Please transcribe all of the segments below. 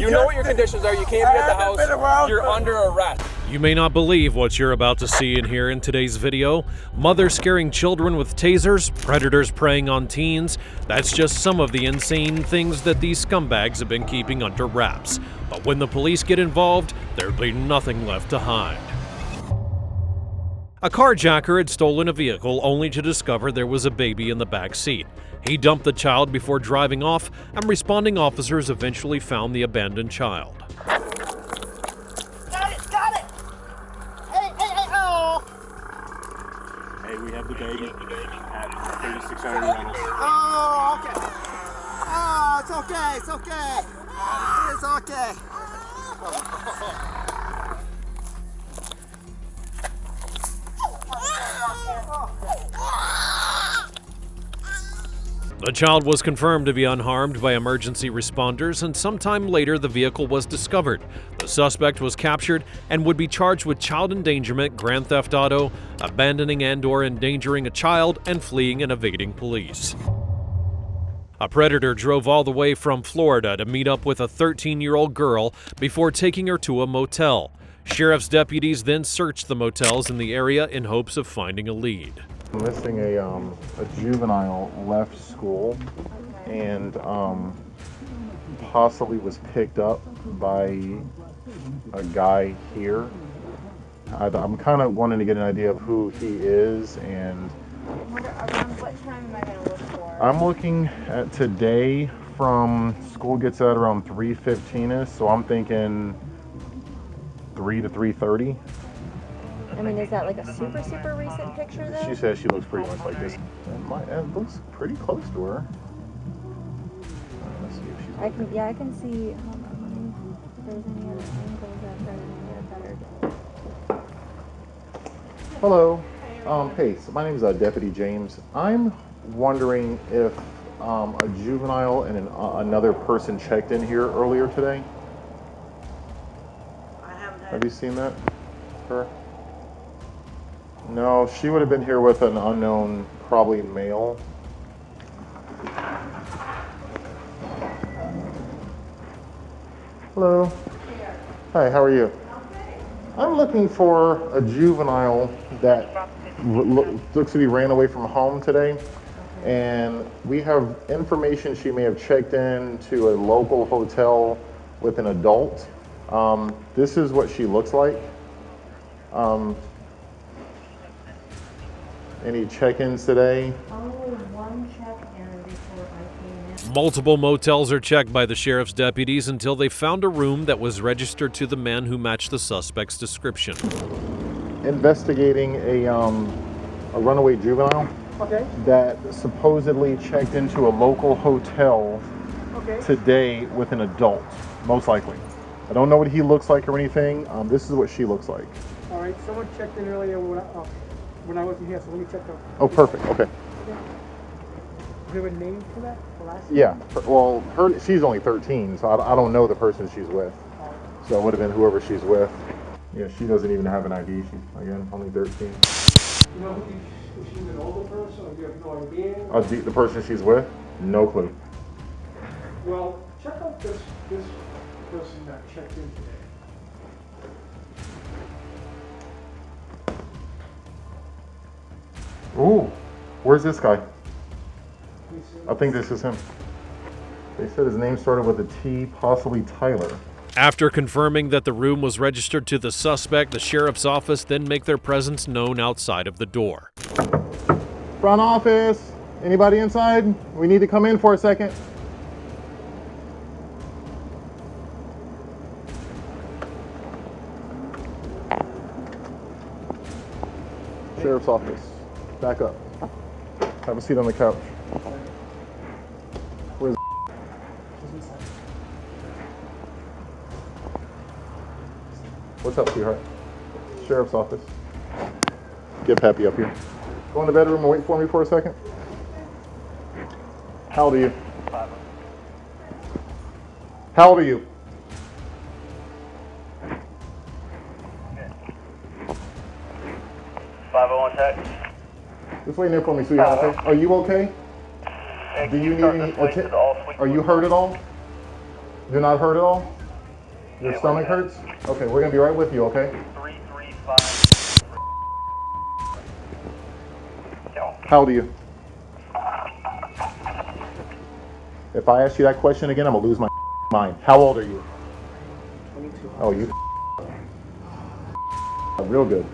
You know what your conditions are. You can't be at the house. You're under arrest. You may not believe what you're about to see and hear in today's video. Mothers scaring children with tasers, predators preying on teens. That's just some of the insane things that these scumbags have been keeping under wraps. But when the police get involved, there'll be nothing left to hide. A carjacker had stolen a vehicle only to discover there was a baby in the back seat. He dumped the child before driving off, and responding officers eventually found the abandoned child. We have the baby at 3600 Reynolds. Oh, okay. Oh, it's okay, it's okay. It's okay. The child was confirmed to be unharmed by emergency responders, and sometime later the vehicle was discovered. The suspect was captured and would be charged with child endangerment, grand theft auto, abandoning and/or endangering a child, and fleeing and evading police. A predator drove all the way from Florida to meet up with a 13-year-old girl before taking her to a motel. Sheriff's deputies then searched the motels in the area in hopes of finding a lead. Missing a juvenile left school and possibly was picked up by a guy here. I'm kind of wanting to get an idea of who he is, and Around what time am I going to look for? I'm looking at today from school gets out around 3:15ish, so I'm thinking 3 to 3:30. I mean, is that like a super recent picture though? She says she looks pretty much like this. It looks pretty close to her. Let's see if she's I can see. Hold on, if there's any other angles that are better. Hello. Hey, so my name is Deputy James. I'm wondering if a juvenile and another person checked in here earlier today. Have you seen that? Her? No, she would have been here with an unknown, probably male. Hello. Hi, how are you? I'm looking for a juvenile that looks to be ran away from home today. And we have information she may have checked in to a local hotel with an adult. This is what she looks like. Any check-ins today? Only one check-in before I came in. Multiple motels are checked by the sheriff's deputies until they found a room that was registered to the man who matched the suspect's description. Investigating a runaway juvenile that supposedly checked into a local hotel today with an adult, most likely. I don't know what he looks like or anything. This is what she looks like. All right, someone checked in earlier when I wasn't here, so let me check out. Oh, perfect. Okay. Is there a name for that? The last name? Yeah. Well, she's only 13, so I don't know the person she's with. So it would have been whoever she's with. Yeah, she doesn't even have an ID. She's, again, only 13. You know if she's an older person, or you have no idea? The person she's with? No clue. Well, check out this person that checked in today. Ooh, where's this guy? I think this is him. They said his name started with a T, possibly Tyler. After confirming that the room was registered to the suspect, the sheriff's office then make their presence known outside of the door. Front office, anybody inside? We need to come in for a second. Sheriff's office. Back up. Have a seat on the couch. Where's What's up, sweetheart? Sheriff's office. Get Pappy up here. Go in the bedroom and wait for me for a second. How old are you? 5. How old are you? 501 text. Just wait there for me, sweetheart, okay? Are you okay? Do you need any attention? Are you hurt at all? You're not hurt at all? Your stomach hurts? Okay, we're gonna be right with you, okay? 335. How old are you? If I ask you that question again, I'm gonna lose my mind. How old are you? 22. Oh, you real good.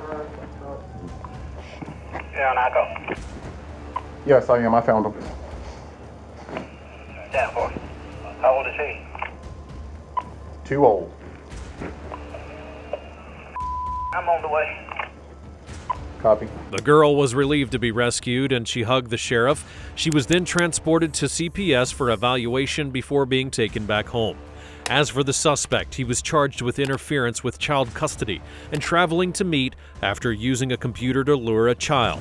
Yeah, Naco. Yes, I am. I found him. 10-4. How old is he? Too old. I'm on the way. Copy. The girl was relieved to be rescued and she hugged the sheriff. She was then transported to CPS for evaluation before being taken back home. As for the suspect, he was charged with interference with child custody and traveling to meet after using a computer to lure a child.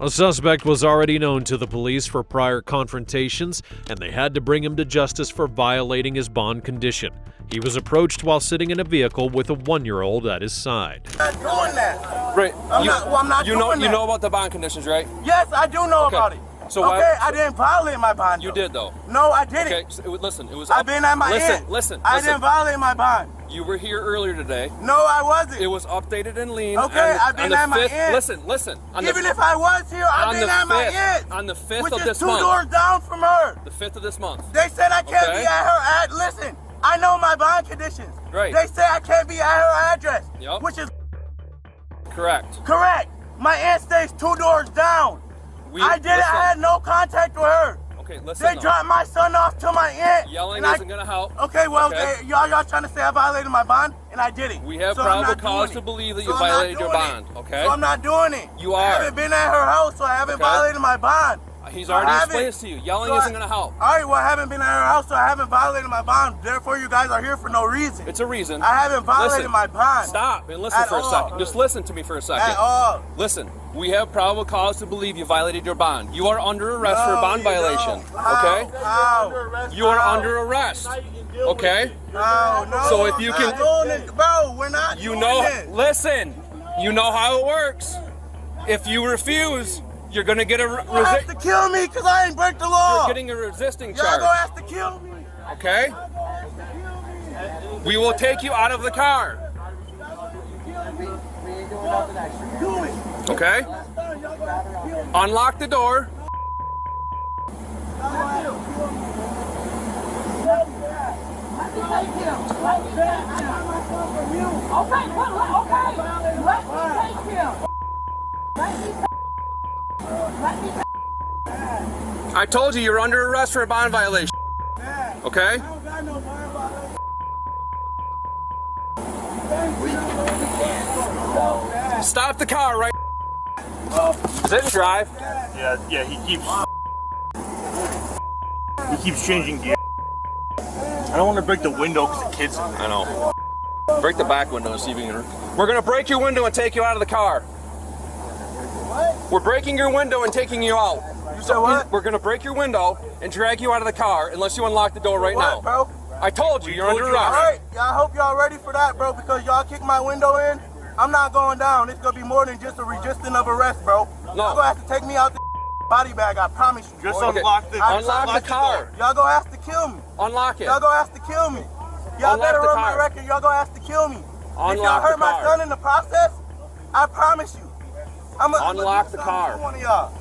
The suspect was already known to the police for prior confrontations, and they had to bring him to justice for violating his bond condition. He was approached while sitting in a vehicle with a 1-year-old at his side. I'm not doing that. Right. I'm not you doing that. know about the bond conditions, right? Yes, I do know Okay. about it. So okay, why- I didn't violate my bond. You though. did though. No, I didn't. Okay. So listen, it was. I've been at my end. Listen. I didn't violate my bond. You were here earlier today. No, I wasn't. It was updated and lean. Okay, I've been at my end. Listen. Even if I was here, I've been at my end. On the 5th which of is this 2 month. doors down from her. The 5th of this month. They said I can't Okay. be at her ad. Listen, I know my bond conditions. Right. They say I can't be at her address. Yep. Which is Correct. correct. My aunt stays 2 doors down. I did it. listen. I had no contact with her. Okay, listen. They though. dropped my son off to my aunt. Yelling and isn't gonna help. Okay, well, Okay. y'all trying to say I violated my bond, and I didn't. We have So I'm probable not cause doing to it. believe that So you I'm not violated your doing bond, it. okay? So I'm not doing it. You I are. haven't been at her house, so I haven't Okay. violated my bond. He's So already I explained haven't- this to you. Yelling so isn't gonna help. All right, well, I haven't been at her house, so I haven't violated my bond. Therefore, you guys are here for no reason. It's a reason. I haven't violated Listen, my bond. Stop and listen At for a all. second. Just listen to me for a second. At all. Listen, we have probable cause to believe you violated your bond. You are under arrest for a No, bond you violation. don't. How? Okay? How? You are How? under arrest. Okay? No, no. So if you I'm can- not doing it, bro, we're not You doing know, this. listen, you know how it works. If you refuse, you're gonna get a You're gonna have to kill me because I ain't break the law. you're getting a resisting Y'all charge. gonna have to kill me. Okay? We will take you out of the car. Do it. Okay? Unlock the door. I told you you're under arrest for a bond violation. Okay? Stop the car right. Is it drive? Yeah, he keeps changing gear. I don't want to break the window because the kids. I know. Break the back window and see if you can. We're gonna break your window and take you out of the car. We're breaking your window and taking you out. You said what? We're gonna break your window and drag you out of the car unless you unlock the door right now. What, bro? I told you, you're under All arrest. right, y'all hope y'all ready for that, bro, because y'all kicked my window in. I'm not going down. It's gonna be more than just a resisting of arrest, bro. No. Y'all gonna have to take me out the body bag, I promise you. Just boy. unlock the Unlock the car. Y'all gonna have to kill me. Unlock it. Y'all gonna have to kill me. Y'all Unlock better the run my car. record. Y'all gonna have to kill me. If y'all Unlock hurt the my car. son in the process, I promise you. Unlock the car. One of y'all.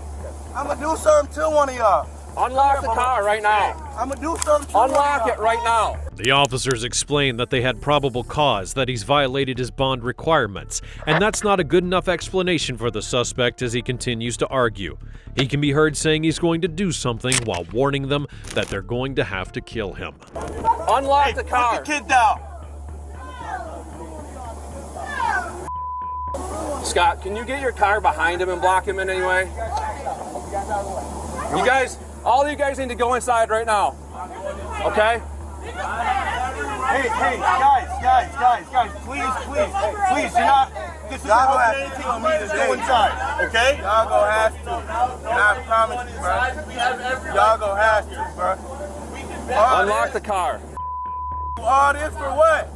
I'm gonna do something to one of y'all. Unlock the car right now. I'm gonna do something to one of Unlock y'all. it right now. The officers explained that they had probable cause that he's violated his bond requirements, and that's not a good enough explanation for the suspect as he continues to argue. He can be heard saying he's going to do something while warning them that they're going to have to kill him. Unlock the car. Put the kid down. Scott, can you get your car behind him and block him in any way? You guys, all you guys need to go inside right now. Okay? Hey, guys, please, do not. This is Y'all not gonna have anything to for kill me me to today. go inside, okay? Y'all gonna have to. And I promise you, bro. Y'all gonna have to, bro. Unlock the car. All this for what?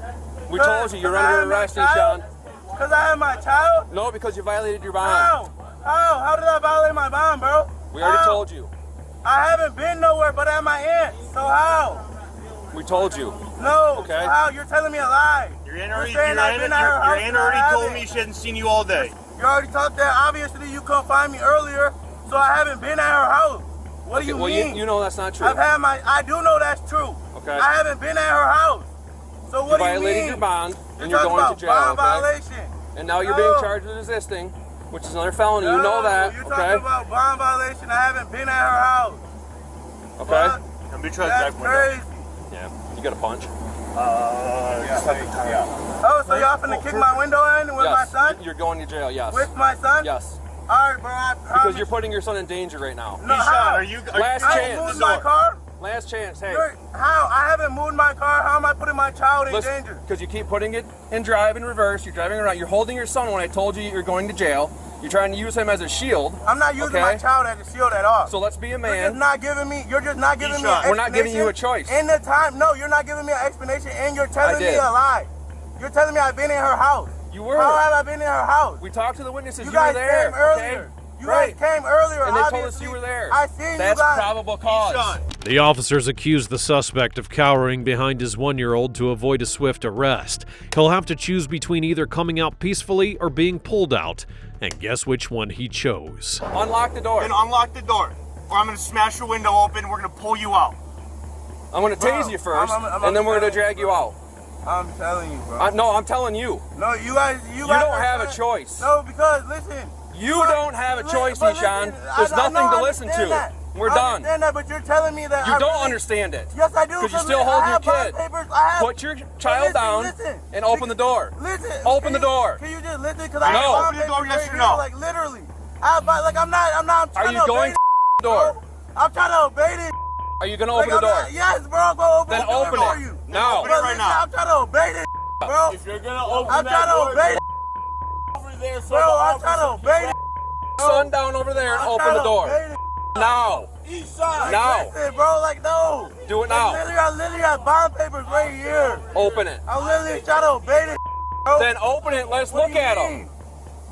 We told you you're under arrest, Sean. Because I have my child? No, because you violated your bond. How? How did I violate my bond, bro? We already How? told you. I haven't been nowhere but at my aunt. So how? We told you. No. Okay. Wow, you're telling me a lie. Your aunt already, saying I've been at her house and I already told haven't. me she hasn't seen you all day. You already talked that. Obviously, you couldn't find me earlier, so I haven't been at her house. What do you Well, mean? you know that's not true. I do know that's true. Okay. I haven't been at her house. So what do you mean? You violated your bond, and you're talking going to about jail, bond okay? violation. And now you're being charged with resisting, which is another felony. You know that, You're okay? talking about bond violation. I haven't been at her house. Okay. But Let me try the that's back window. crazy. Yeah. You got a punch? Oh, so y'all finna kick my window in with my son? You're going to jail. Yes. With my son? Yes. All right, bro. I promise. Because you're putting your son in danger right now. No, how? Last I chance. moved my car? Last chance. Hey. How? I haven't moved my car. How am I putting my child in danger? Because you keep putting it in drive in reverse. You're driving around. You're holding your son when I told you you're going to jail. You're trying to use him as a shield. I'm not using my child as a shield at all. So let's be a man. You're just not giving me an explanation. We're not giving you a choice. In the time, no, you're not giving me an explanation, and you're telling me a lie. You're telling me I've been in her house. You were. How have I been in her house? We talked to the witnesses. You You were guys there. came earlier. You guys came earlier. And they told us you were there. I seen you guys. That's probable cause. The officers accuse the suspect of cowering behind his 1-year-old to avoid a swift arrest. He'll have to choose between either coming out peacefully or being pulled out. And guess which one he chose. Unlock the door. Then unlock the door, or I'm gonna smash your window open and we're gonna pull you out. I'm gonna tase you first, and then we're gonna drag you out. I'm telling you, bro. No, I'm telling you. No, you guys don't have a choice. No, because listen. You don't have a choice, Nishan. There's nothing to listen to. We're done. I understand that, but you're telling me that you don't understand it. Yes, I do. Because you're still holding your kid. Put your child down and open the door. Listen. Open the door. Can you just listen? Because No. Open the door, yes or no? Like literally. I'm not. Are you going to the door? I'm trying to obey this. Are you going to open the door? Yes, bro. I'm going to Then open for it. you. Now. Open it right now. I'm trying to obey this, bro. If you're gonna open I'm trying to obey over there, bro. I'm trying to obey this. Son down over there and open the door. Now. Now. Listen, bro, like, no. Do it now. I literally have bond papers right here. Open it. I'm literally trying to obey this, bro. Then open it. Let's look at him.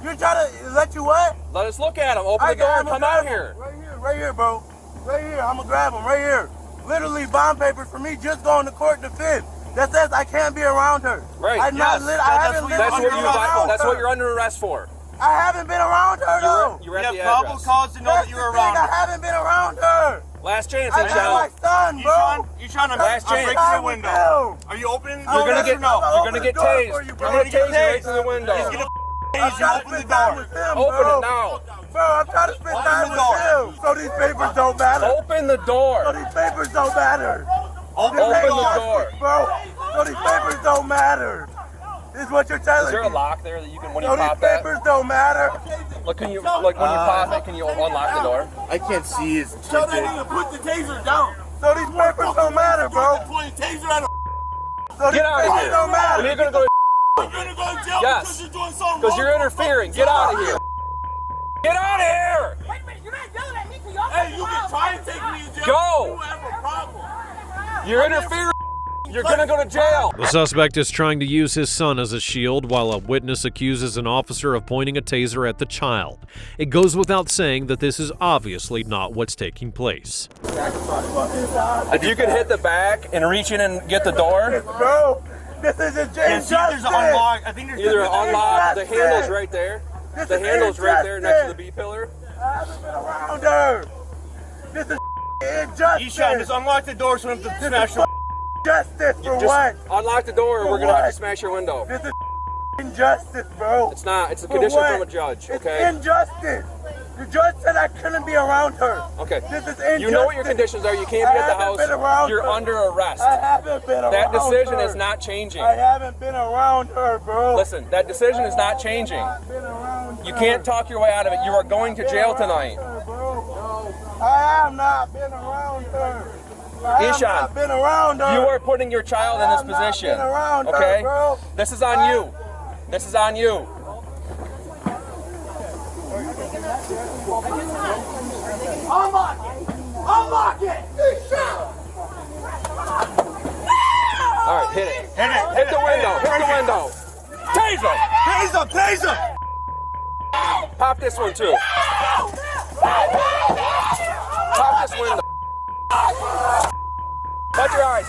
You're trying to let you what? Let us look at him. Open the door and come out here. Right here, bro. Right here. I'm going to grab him right here. Literally bond papers for me just going to court the 5th. That says I can't be around her. Right. I haven't been around That's her. what you're under arrest for. I haven't been around her, though. You're at the probable address. cause to know that you were around I her. haven't been around her. Last chance, I got my son, bro. You trying to Last chance. break your window? Are you opening the door? You're gonna get. no? You're gonna get tased. You're gonna tase you right through the window. He's gonna I'm tase you. trying to Open the spend time door. with him, Open bro. it now. Bro, I'm trying to spend time with him. So these papers don't matter. Open the door. So these papers don't matter. Open the door. Bro, so these papers don't matter. This is what you're telling me. Is there a lock there that you can, when you So these pop that? papers don't matter. Look, can you, like when you pop it, can you unlock the door? I can't see his So they need to put the taser down. So these papers don't matter, bro. Point taser at him. So these Get out of papers here. don't matter. And you're gonna go. You're gonna go to jail Yes. because you're doing something Because you're interfering. Get out of here. Get out of here. Wait a minute, you're not yelling at me because y'all. Hey, you can try and take me to jail. Go. You have a problem. You're interfering. You're gonna go to jail. The suspect is trying to use his son as a shield while a witness accuses an officer of pointing a taser at the child. It goes without saying that this is obviously not what's taking place. If you could hit the back and reach in and get the door, Bro, this is a James There's an unlock. I think there's either unlock the Justice. handle's right there. This The is handle's right there next to the injustice. B pillar. I haven't been around her. This is injustice. Eshawn, just unlock the door so we don't have to smash the Justice for Just what? unlock the door, or For we're gonna have what? to smash your window. This is injustice, bro. It's not. It's a For condition what? from a judge. It's Okay. injustice. The judge said I couldn't be around her. Okay. This is injustice. You know what your conditions are. You can't be I at the haven't been house. around You're her. under arrest. I haven't been around That decision her. is not changing. I haven't been around her, bro. Listen, that decision is not changing. I've been around You her. can't talk your way out of it. You are going to jail tonight. I have not been around her. I have Eshawn, not been around her. You are putting your child in I this have not position. been around her, Okay? bro. This is on you. This is on you. Unlock it! Unlock it! All right, hit it. Hit the window. Hit the window. Taser. Taser! Taser! Pop this one too. Pop this window. Touch your eyes.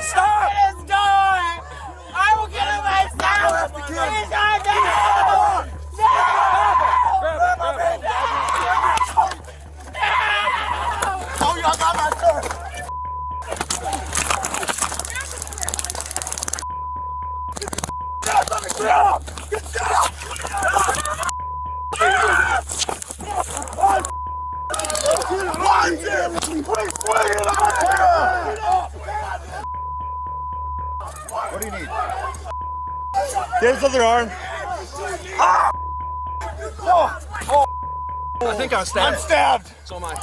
Stop! It's going! I will get it myself! Please, I no! Oh, y'all got my son! What do you need? Get his other arm. I think I was stabbed. I'm stabbed. So am I.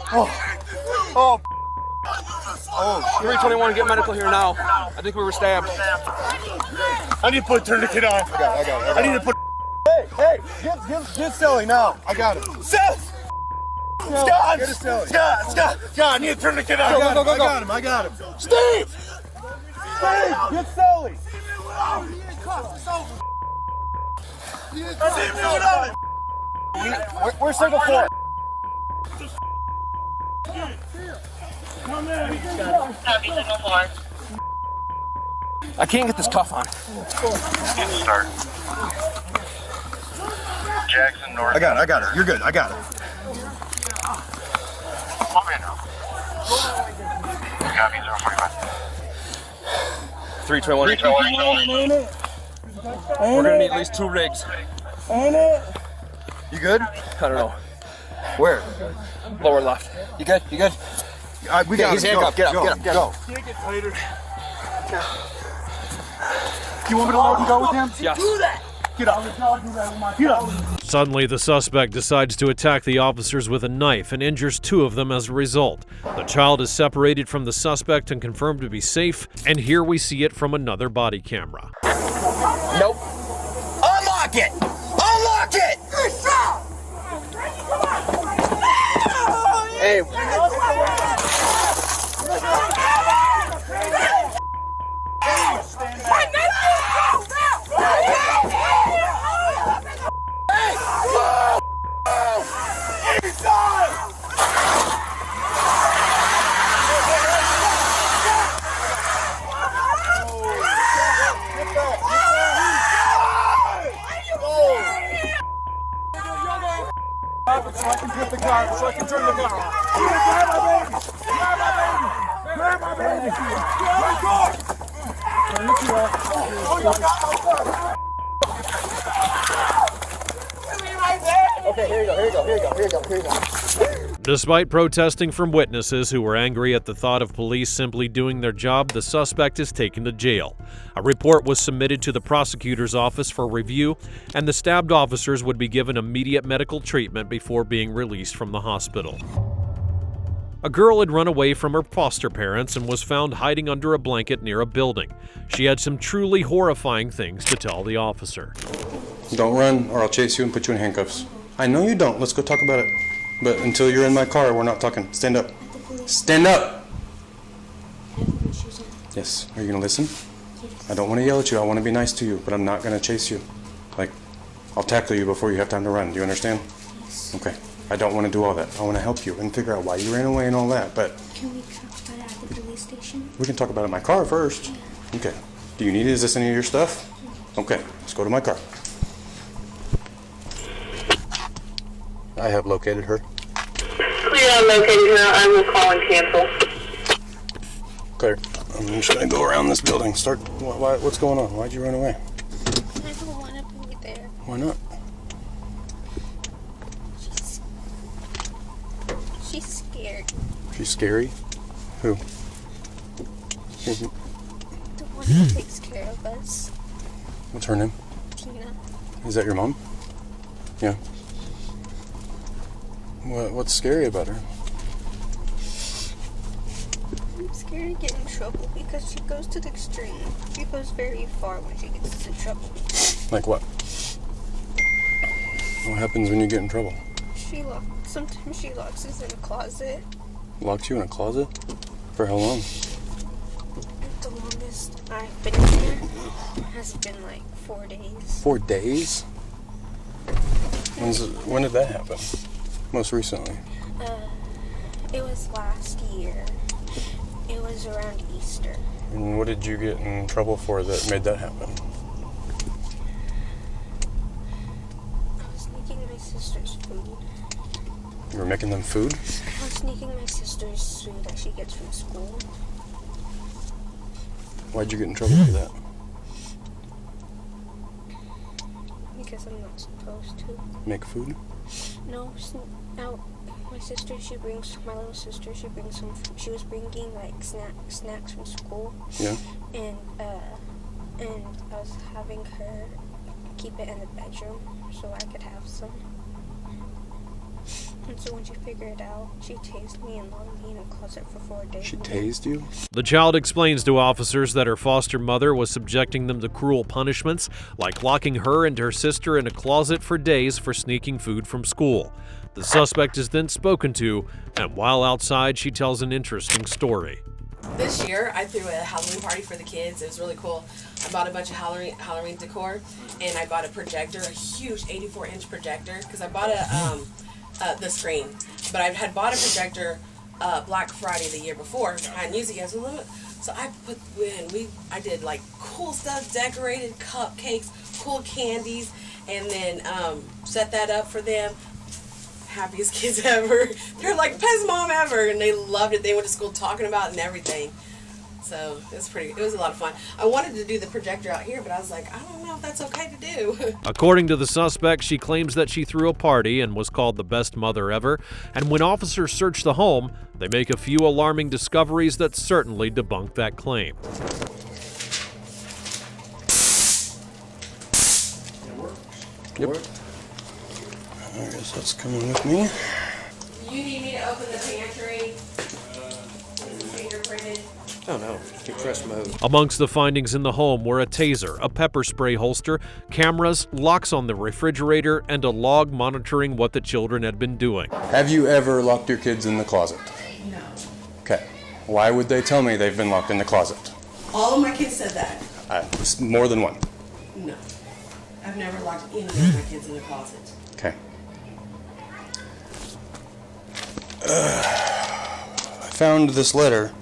Oh. 321, get medical here now. I think we were stabbed. I need to put a tourniquet on. I got it. I need to put. Hey, get Sally now. I got it. Seth! Scott! Get Sally. Scott, I need a tourniquet on. Go. I got him. Steve, get Sally. Where's single four? I can't get this cuff on. Start. Jackson North. I got it. You're good. I got it. Come in now. Copy 045. 321. We're gonna need at least 2 rigs. You good? I don't know. Where? Lower left. You good? We got He's handcuffed. Get up. Go. You want me to let you go with him? Yes. Get up. Get up. Suddenly, the suspect decides to attack the officers with a knife and injures 2 of them as a result. The child is separated from the suspect and confirmed to be safe, and here we see it from another body camera. Nope. Unlock it! Unlock it! Hey. So I can get the car, so I can turn the car on. Grab my baby! Grab my baby! Okay, here you go. Despite protesting from witnesses who were angry at the thought of police simply doing their job, the suspect is taken to jail. A report was submitted to the prosecutor's office for review, and the stabbed officers would be given immediate medical treatment before being released from the hospital. A girl had run away from her foster parents and was found hiding under a blanket near a building. She had some truly horrifying things to tell the officer. Don't run, or I'll chase you and put you in handcuffs. I know you don't. Let's go talk about it. But until you're in my car, we're not talking. Stand up. Stand up! Yes. Are you going to listen? I don't want to yell at you. I want to be nice to you, but I'm not going to chase you. Like, I'll tackle you before you have time to run. Do you understand? Okay. I don't want to do all that. I want to help you and figure out why you ran away and all that, but... Can we talk about it at the police station? We can talk about it in my car first. Okay. Do you need it? Is this any of your stuff? Okay. Let's go to my car. I have located her. Clear, I located her. I will call and cancel. Clear. I'm just going to go around this building. What's going on? Why'd you run away? I don't want to be there. Why not? She's scared. She's scary? Who? The one who takes care of us. What's her name? Tina. Is that your mom? Yeah. What's scary about her? I'm scared to get in trouble because she goes to the extreme. She goes very far when she gets into trouble. Like what? What happens when you get in trouble? Sometimes she locks us in a closet. Locked you in a closet? For how long? The longest I've been here has been like 4 days. 4 days? When did that happen? Most recently? It was last year. It was around Easter. And what did you get in trouble for that made that happen? I was sneaking my sister's food. You were making them food? I was sneaking my sister's food that she gets from school. Why'd you get in trouble for that? Because I'm not supposed to. Make food? No, my sister, my little sister, she was bringing like snacks from school. Yeah. And I was having her keep it in the bedroom so I could have some. And so when she figured it out, she tased me and locked me in a closet for 4 days. She tased you? The child explains to officers that her foster mother was subjecting them to cruel punishments, like locking her and her sister in a closet for days for sneaking food from school. The suspect is then spoken to, and while outside, she tells an interesting story. This year, I threw a Halloween party for the kids. It was really cool. I bought a bunch of Halloween decor, and I bought a projector, a huge 84-inch projector, because I bought the screen. But I had bought a projector Black Friday the year before. I hadn't used it yet, so I did like cool stuff, decorated cupcakes, cool candies, and then set that up for them. Happiest kids ever. They're like best mom ever, and they loved it. They went to school talking about it and everything. So it was a lot of fun. I wanted to do the projector out here, but I was like, I don't know if that's okay to do. According to the suspect, she claims that she threw a party and was called the best mother ever. And when officers search the home, they make a few alarming discoveries that certainly debunk that claim. Yep. I guess that's coming with me. You need me to open the pantry? Is it fingerprinted? Oh no, compressed mode. Amongst the findings in the home were a taser, a pepper spray holster, cameras, locks on the refrigerator, and a log monitoring what the children had been doing. Have you ever locked your kids in the closet? No. Okay. Why would they tell me they've been locked in the closet? All of my kids said that. More than one. No. I've never locked any of my kids in the closet. Okay. I found this letter,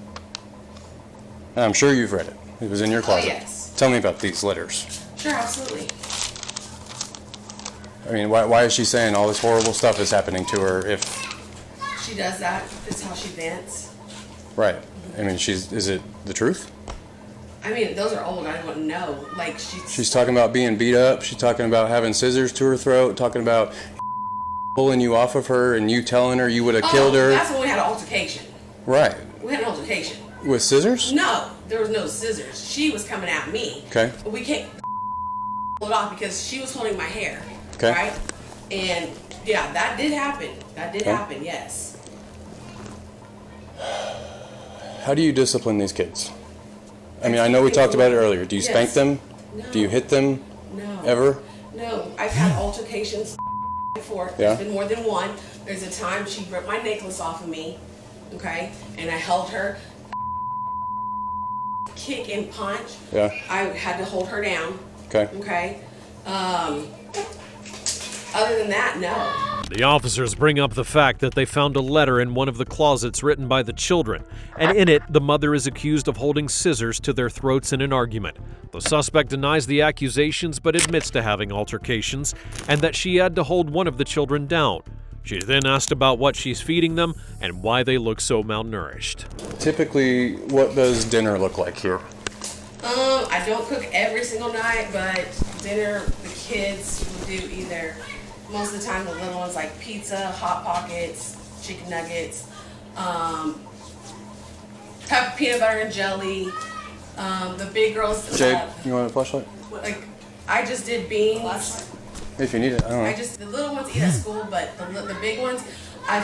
and I'm sure you've read it. It was in your closet. Oh, yes. Tell me about these letters. Sure, absolutely. I mean, why is she saying all this horrible stuff is happening to her if... She does that. It's how she vents. Right. I mean, is it the truth? I mean, those are old. I don't know. Like, She's talking about being beat up. She's talking about having scissors to her throat, talking about pulling you off of her and you telling her you would have killed her. That's when we had an altercation. Right. We had an altercation. With scissors? No, there was no scissors. She was coming at me. Okay. But we can't pull it off because she was holding my hair. Okay. Right? And yeah, that did happen. That did happen, yes. How do you discipline these kids? I mean, I know we talked about it earlier. Do you spank them? No. Do you hit them? No. Ever? No. I've had altercations before. Yeah. There's been more than one. There's a time she ripped my necklace off of me, okay? And I held her, kick and punch. Yeah. I had to hold her down. Okay. Okay. Other than that, no. The officers bring up the fact that they found a letter in one of the closets written by the children, and in it, the mother is accused of holding scissors to their throats in an argument. The suspect denies the accusations but admits to having altercations, and that she had to hold one of the children down. She then asked about what she's feeding them and why they look so malnourished. Typically, what does dinner look like here? I don't cook every single night, but dinner, the kids will do either, most of the time the little ones like pizza, Hot Pockets, chicken nuggets, peanut butter and jelly. The big girls. Jade, you want a flashlight? Like, I just did beans. If you need it, I don't know. The little ones eat at school, but the big ones, I'm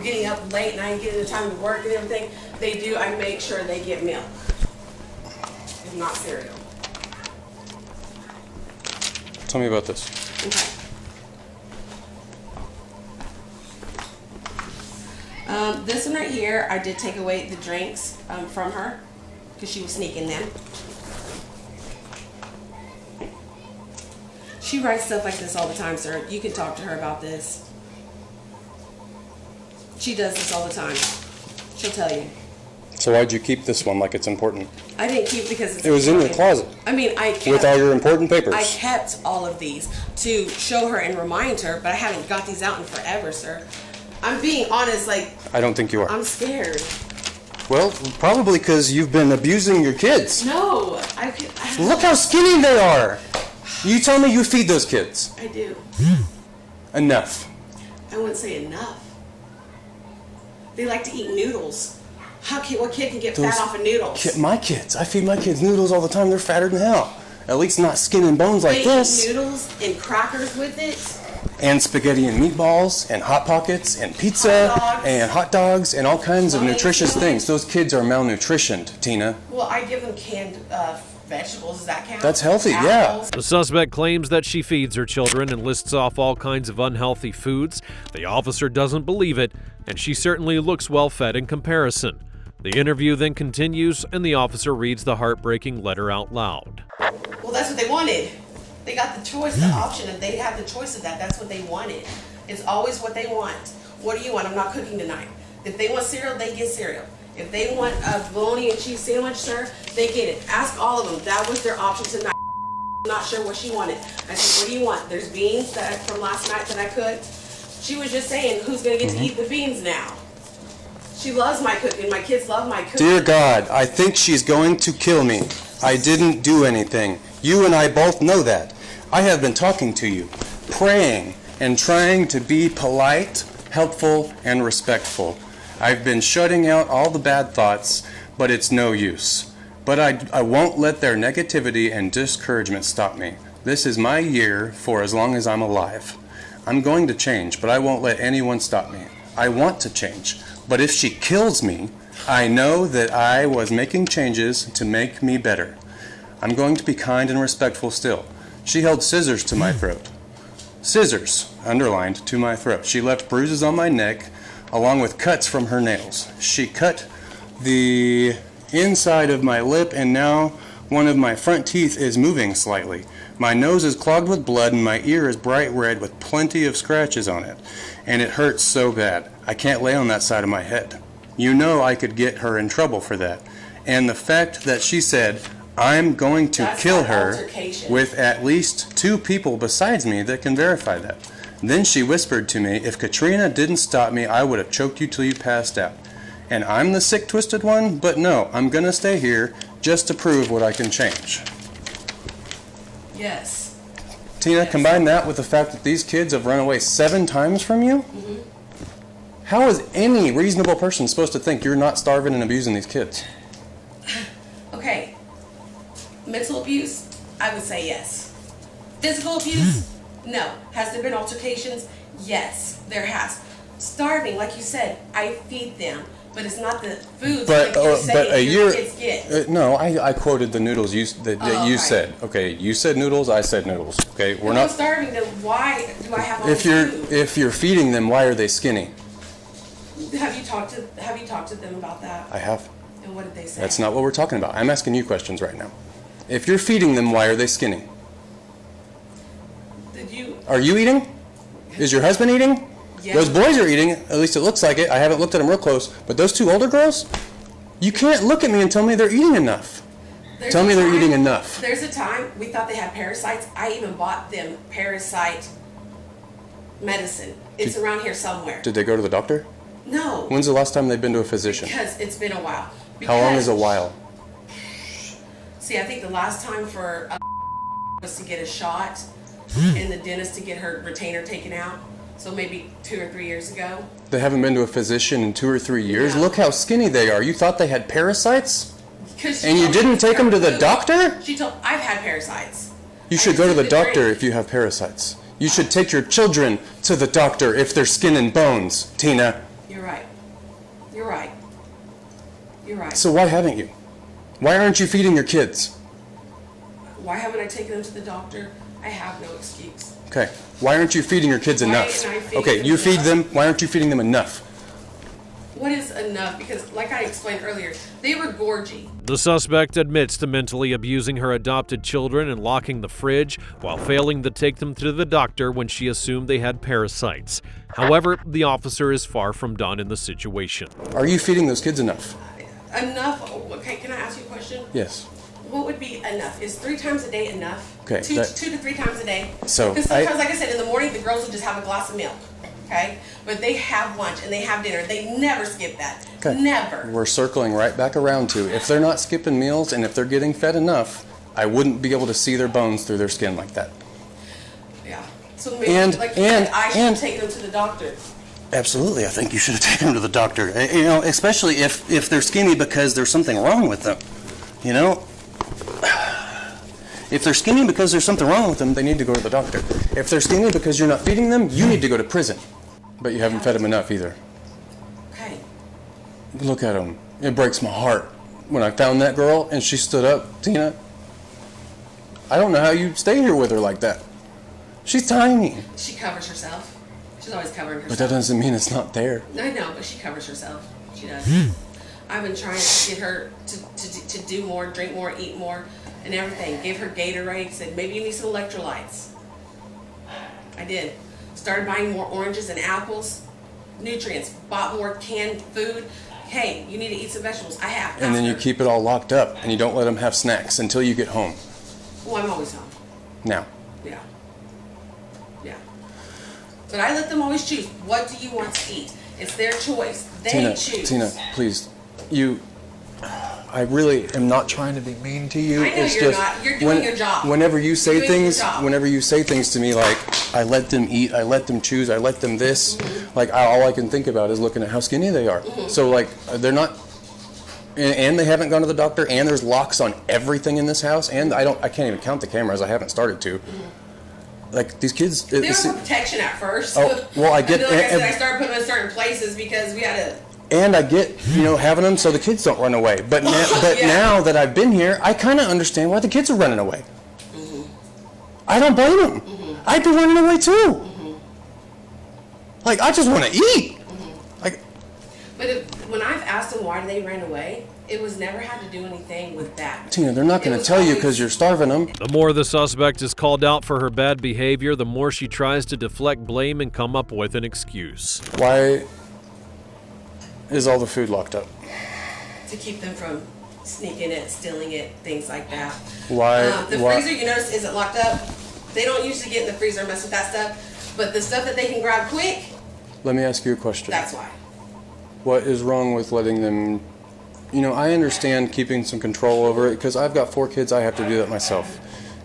getting up late and I ain't getting the time to work and everything. I make sure they get milk, if not cereal. Tell me about this. Okay. This one right here, I did take away the drinks from her. because she was sneaking them. She writes stuff like this all the time, sir. You can talk to her about this. She does this all the time. She'll tell you. So why'd you keep this one like it's important? I didn't keep because it's It was in your closet. I mean, I kept, with all your important papers. I kept all of these to show her and remind her, but I haven't got these out in forever, sir. I'm being honest, like... I don't think you are. I'm scared. Well, probably because you've been abusing your kids. No, Look how skinny they are. You tell me you feed those kids. I do. Enough. I wouldn't say enough. They like to eat noodles. What kid can get fat off of noodles? My kids. I feed my kids noodles all the time. They're fatter than hell. At least not skin and bones like this. They eat noodles and crackers with it. And spaghetti and meatballs and Hot Pockets and pizza and hot dogs and all kinds of nutritious things. Those kids are malnutritioned, Tina. Well, I give them canned vegetables. Does that count? That's healthy, yeah. The suspect claims that she feeds her children and lists off all kinds of unhealthy foods. The officer doesn't believe it, and she certainly looks well fed in comparison. The interview then continues, and the officer reads the heartbreaking letter out loud. Well, that's what they wanted. They got the choice, the option, and they had the choice of that. That's what they wanted. It's always what they want. What do you want? I'm not cooking tonight. If they want cereal, they get cereal. If they want a bologna and cheese sandwich, sir, they get it. Ask all of them. That was their option tonight. I'm not sure what she wanted. I said, what do you want? There's beans from last night that I cooked. She was just saying, who's going to get to eat the beans now? She loves my cooking. My kids love my cooking. Dear God, I think she's going to kill me. I didn't do anything. You and I both know that. I have been talking to you, praying, and trying to be polite, helpful, and respectful. I've been shutting out all the bad thoughts, but it's no use. But I won't let their negativity and discouragement stop me. This is my year for as long as I'm alive. I'm going to change, but I won't let anyone stop me. I want to change, but if she kills me, I know that I was making changes to make me better. I'm going to be kind and respectful still. She held scissors to my throat. Scissors, underlined, to my throat. She left bruises on my neck, along with cuts from her nails. She cut the inside of my lip, and now one of my front teeth is moving slightly. My nose is clogged with blood, and my ear is bright red with plenty of scratches on it. And it hurts so bad. I can't lay on that side of my head. You know I could get her in trouble for that. And the fact that she said, I'm going to kill her with at least 2 people besides me that can verify that. Then she whispered to me, if Katrina didn't stop me, I would have choked you till you passed out. And I'm the sick, twisted one, but no, I'm going to stay here just to prove what I can change. Yes. Tina, yes. Combine that with the fact that these kids have run away 7 times from you? Mm-hmm. How is any reasonable person supposed to think you're not starving and abusing these kids? Okay. Mental abuse, I would say yes. Physical abuse, no. Has there been altercations? Yes, there has. Starving, like you said, I feed them, but it's not the foods like you say your kids get. No, I quoted the noodles you said. Okay, you said noodles, I said noodles. Okay, we're not starving them. Why do I have all this food? If you're feeding them, why are they skinny? Have you talked to them about that? I have. And what did they say? That's not what we're talking about. I'm asking you questions right now. If you're feeding them, why are they skinny? Are you eating? Is your husband eating? Yeah. Those boys are eating, at least it looks like it. I haven't looked at them real close, but those 2 older girls, you can't look at me and tell me they're eating enough. Tell me they're eating enough. There's a time we thought they had parasites. I even bought them parasite medicine. It's around here somewhere. Did they go to the doctor? No. When's the last time they've been to a physician? Because it's been a while. How long is a while? See, I think the last time for was to get a shot and the dentist to get her retainer taken out. So maybe 2 or 3 years ago. They haven't been to a physician in 2 or 3 years? No. Look how skinny they are. You thought they had parasites? And you didn't take them to the doctor? She told I've had parasites. You should go to the doctor if you have parasites. You should take your children to the doctor if they're skin and bones, Tina. You're right. You're right. You're right. So why haven't you? Why aren't you feeding your kids? Why haven't I taken them to the doctor? I have no excuse. Okay. Why aren't you feeding your kids enough? Okay, you feed them. Why aren't you feeding them enough? What is enough? Because like I explained earlier, they were gorgy. The suspect admits to mentally abusing her adopted children and locking the fridge while failing to take them to the doctor when she assumed they had parasites. However, the officer is far from done in the situation. Are you feeding those kids enough? Enough? Okay, can I ask you a question? Yes. What would be enough? Is 3 times a day enough? Okay. 2 to 3 times a day? So because sometimes, like I said, in the morning, the girls will just have a glass of milk. Okay? But they have lunch and they have dinner. They never skip that. Okay. Never. We're circling right back around to, if they're not skipping meals and if they're getting fed enough, I wouldn't be able to see their bones through their skin like that. Yeah. So maybe, like you said, I should take them to the doctor. Absolutely, I think you should have taken them to the doctor. You know, especially if they're skinny because there's something wrong with them. You know? If they're skinny because there's something wrong with them, they need to go to the doctor. If they're skinny because you're not feeding them, you need to go to prison. But you haven't fed them enough either. Okay. Look at them. It breaks my heart. When I found that girl and she stood up, Tina, I don't know how you stay here with her like that. She's tiny. She covers herself. She's always covering herself. But that doesn't mean it's not there. I know, but she covers herself. She does. I've been trying to get her to do more, drink more, eat more, and everything. Give her Gatorade. Said, maybe you need some electrolytes. I did. Started buying more oranges and apples. Nutrients. Bought more canned food. Hey, you need to eat some vegetables. I have. And then you keep it all locked up, and you don't let them have snacks until you get home. Well, I'm always home. Now. Yeah. Yeah. But I let them always choose. What do you want to eat? It's their choice. They choose. Tina, please. I really am not trying to be mean to you. I know it's you're just, not. You're doing your job. Whenever you say things to me like, I let them eat, I let them choose, I let them this, like all I can think about is looking at how skinny they are. So like they're not, and they haven't gone to the doctor, and there's locks on everything in this house, and I can't even count the cameras. I haven't started to. Like these kids. They were for protection at first. Oh well, I get. And then, like I said, I started putting them in certain places because we had to. And I get, having them so the kids don't run away. But now that I've been here, I kind of understand why the kids are running away. I don't blame them. I'd be running away too. Like, I just want to eat. Like. But when I've asked them why they ran away, it was never had to do anything with that. Tina, they're not going to tell you because you're starving them. The more the suspect is called out for her bad behavior, the more she tries to deflect blame and come up with an excuse. Why is all the food locked up? To keep them from sneaking it, stealing it, things like that. Why? The freezer, you notice, isn't locked up. They don't usually get in the freezer and mess with that stuff. But the stuff that they can grab quick, let me ask you a question. That's why. What is wrong with letting them... I understand keeping some control over it because I've got 4 kids. I have to do that myself.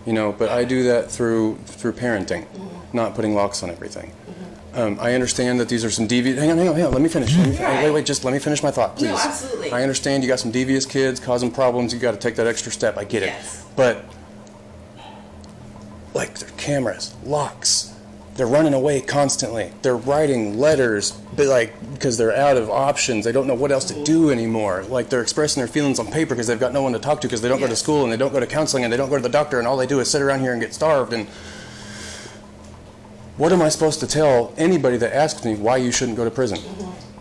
But I do that through parenting, not putting locks on everything. I understand that these are some devious... Hang on, let me finish. Wait, just let me finish my thought, please. No, absolutely. I understand you got some devious kids causing problems. You got to take that extra step. I get it. But, like, their cameras, locks, they're running away constantly. They're writing letters, because they're out of options. They don't know what else to do anymore. Like, they're expressing their feelings on paper because they've got no one to talk to because they don't go to school and they don't go to counseling and they don't go to the doctor and all they do is sit around here and get starved. And what am I supposed to tell anybody that asks me why you shouldn't go to prison?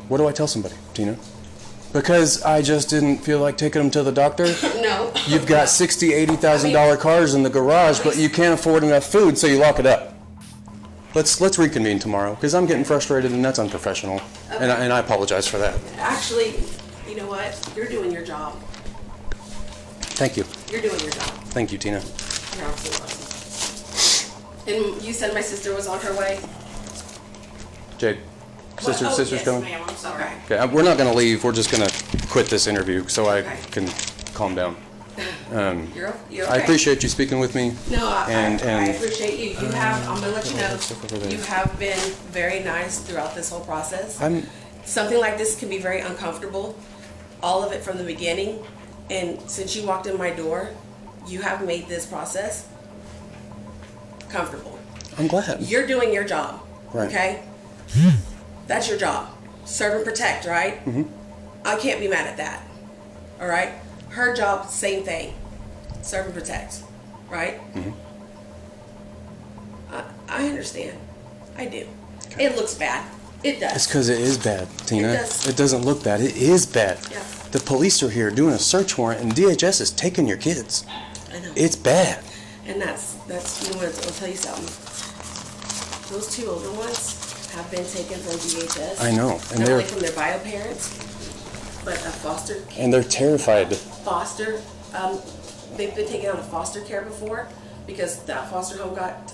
What do I tell somebody, Tina? Because I just didn't feel like taking them to the doctor? No. You've got $60,000, $80,000 cars in the garage, but you can't afford enough food, so you lock it up. Let's reconvene tomorrow, because I'm getting frustrated and that's unprofessional. Okay. And I apologize for that. Actually, you know what? You're doing your job. Thank you. You're doing your job. Thank you, Tina. You're absolutely welcome. And you said my sister was on her way? Jade, sister's yes, coming? Ma'am, I'm sorry. Okay, we're not going to leave. We're just going to quit this interview so I can calm down. You're okay. I appreciate you speaking with me. No, I appreciate you. You have, I'm going to let you know, you have been very nice throughout this whole process. Something like this can be very uncomfortable, all of it from the beginning. And since you walked in my door, you have made this process comfortable. I'm glad. You're doing your job, okay? That's your job. Serve and protect, right? I can't be mad at that, all right? Her job, same thing. Serve and protect, right? I understand. I do. Okay. It looks bad. It does. It's because it is bad, Tina. It does. It doesn't look bad. It is bad. Yeah. The police are here doing a search warrant, and DHS is taking your kids. I know. It's bad. And that's you know what, I'll tell you something. Those 2 older ones have been taken from DHS. I know. And not they're only from their bio parents, but a foster. And they're terrified. Foster. They've been taken out of foster care before because that foster home got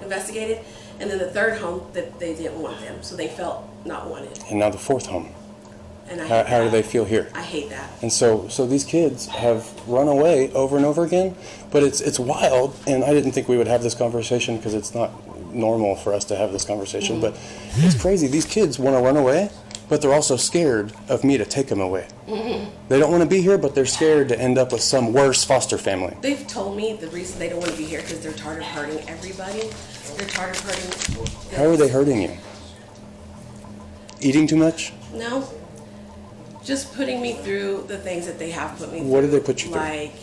investigated, and then the 3rd home that they didn't want them, so they felt not wanted. And now the 4th home. And How do they feel here? I hate that. And so these kids have run away over and over again, but it's wild, and I didn't think we would have this conversation because it's not normal for us to have this conversation, but it's crazy. These kids want to run away, but they're also scared of me to take them away. They don't want to be here, but they're scared to end up with some worse foster family. They've told me the reason they don't want to be here because they're tired of hurting everybody. They're tired of hurting. How are they hurting you? Eating too much? No. Just putting me through the things that they have put me through. What did they put you through? Like,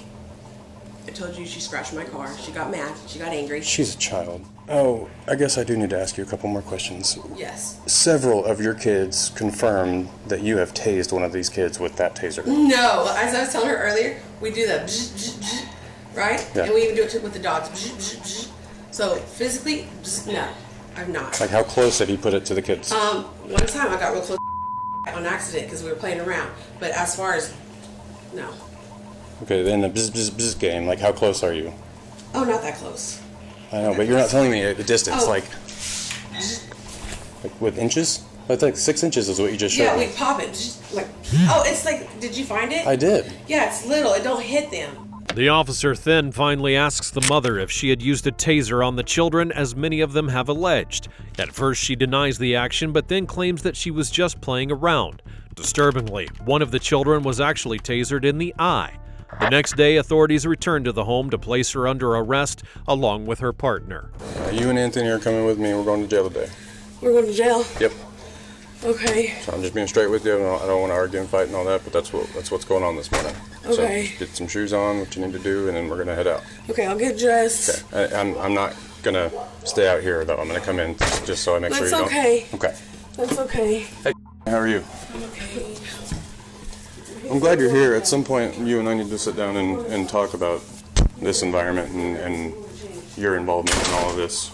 I told you she scratched my car. She got mad. She got angry. She's a child. Oh, I guess I do need to ask you a couple more questions. Yes. Several of your kids confirmed that you have tased one of these kids with that taser. No. As I was telling her earlier, we do that, right? Yeah. And we even do it with the dogs. So physically, no, I'm not. Like, how close did he put it to the kids? One time I got real close on accident because we were playing around. But as far as, no. Okay, then the bzz game, like, how close are you? Oh, not that close. I know, but you're not telling me the distance, Oh. like with inches? I think 6 inches is what you just showed Yeah, me. we pop it. Like, oh, it's like, did you find it? I did. Yeah, it's little. It don't hit them. The officer then finally asks the mother if she had used a taser on the children, as many of them have alleged. At first, she denies the action, but then claims that she was just playing around. Disturbingly, one of the children was actually tasered in the eye. The next day, authorities returned to the home to place her under arrest along with her partner. You and Anthony are coming with me. We're going to jail today. We're going to jail? Yep. Okay. So I'm just being straight with you. I don't want to argue and fight and all that, but that's what's going on this morning. Okay. So get some shoes on, what you need to do, and then we're going to head out. Okay, I'll get dressed. Okay. I'm not going to stay out here, though. I'm going to come in just so I make sure you don't. That's okay. Okay. That's okay. Hey, how are you? I'm okay. I'm glad you're here. At some point, you and I need to sit down and talk about this environment and your involvement in all of this.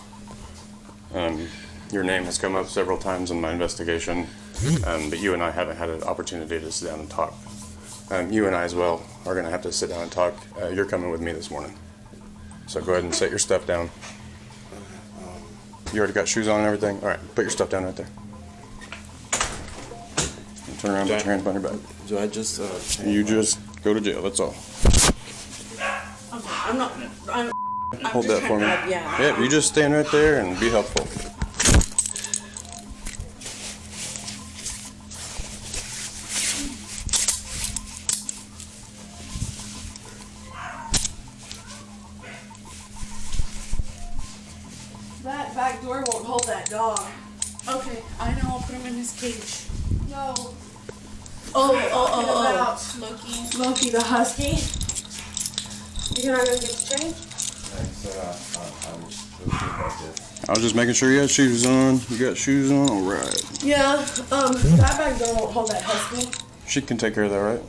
Your name has come up several times in my investigation, but you and I haven't had an opportunity to sit down and talk. You and I as well are going to have to sit down and talk. You're coming with me this morning. So go ahead and set your stuff down. You already got shoes on and everything? All right, put your stuff down right there. Turn around, put your hands behind your back. Do I just, You just go to jail, that's all. I'm Hold just that for me. trying to- yeah. Yep, you just stand right there and be helpful. That back door won't hold that dog. Okay, I know. I'll put him in his cage. No. Oh. Loki. Loki the husky. You're not gonna get the change? I was just making sure you had shoes on. You got shoes on? All right. Yeah, that back door won't hold that husky. She can take care of that, right?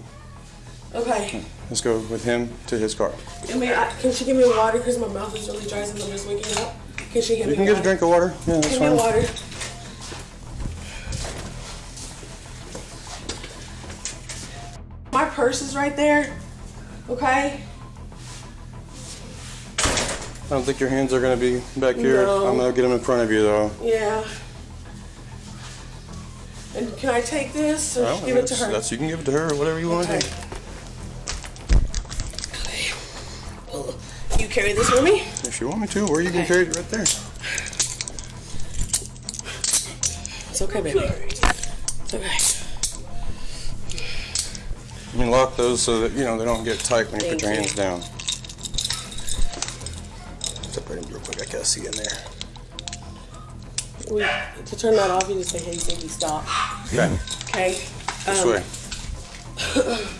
Okay. Let's go with him to his car. Can she give me water? Because my mouth is really dry since I'm just waking up. Can she give me You can water? get a drink of water. Yeah, that's Give fine. me water. My purse is right there. Okay? I don't think your hands are going to be back here. No. I'm going to get them in front of you, though. Yeah. And can I take this or Well, give it to her? You can give it to her or whatever you want to do. Okay. Well, you carry this for me? If you want me to, or you can carry it right there. It's okay, baby. It's okay. You can lock those so that, they don't get tight when you put your hands down. Separate them real quick. I can't see in there. To turn that off, you just say, hey, Cindy, stop. Okay. Okay. This way.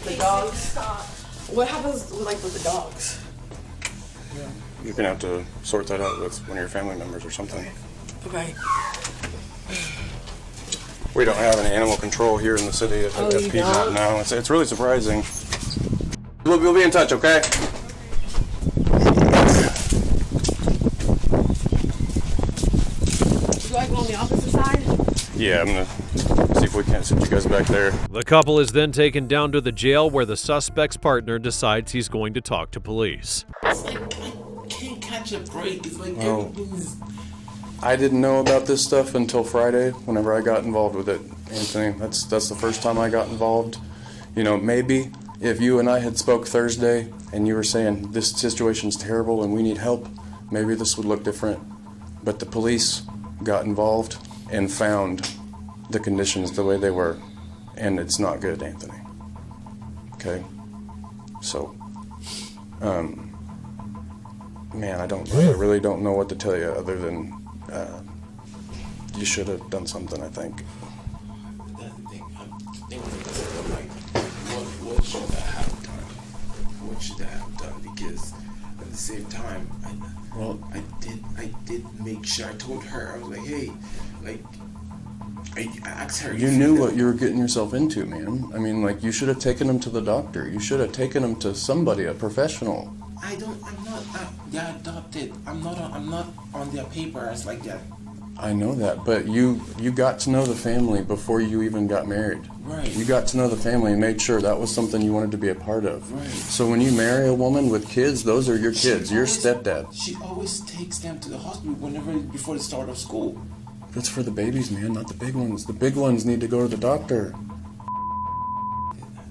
The dogs. What happens with the dogs? You're going to have to sort that out with one of your family members or something. Okay. We don't have any animal control here in the city at Piedmont now. It's really surprising. We'll be in touch, okay? Do I go on the opposite side? Yeah, I'm gonna see if we can't send you guys back there. The couple is then taken down to the jail where the suspect's partner decides he's going to talk to police. It's like I can't catch a break. It's like everything's... I didn't know about this stuff until Friday, whenever I got involved with it, Anthony. That's the first time I got involved. You know, maybe if you and I had spoke Thursday and you were saying this situation's terrible and we need help, maybe this would look different. But the police got involved and found the conditions the way they were, and it's not good, Anthony. Okay? So, man, I really don't know what to tell you other than you should have done something, I think. That's the thing. I'm thinking like, what should I have done? What should I have done? Because at the same time, I did make sure. I told her, I was like, hey, like, I asked her. You knew what you were getting yourself into, man. I mean, like, you should have taken him to the doctor. You should have taken him to somebody, a professional. I'm not adopted. I'm not on their papers like that. I know that, but you got to know the family before you even got married. Right. You got to know the family and made sure that was something you wanted to be a part of. Right. So when you marry a woman with kids, those are your kids, your stepdad. She always takes them to the hospital before the start of school. That's for the babies, man, not the big ones. The big ones need to go to the doctor.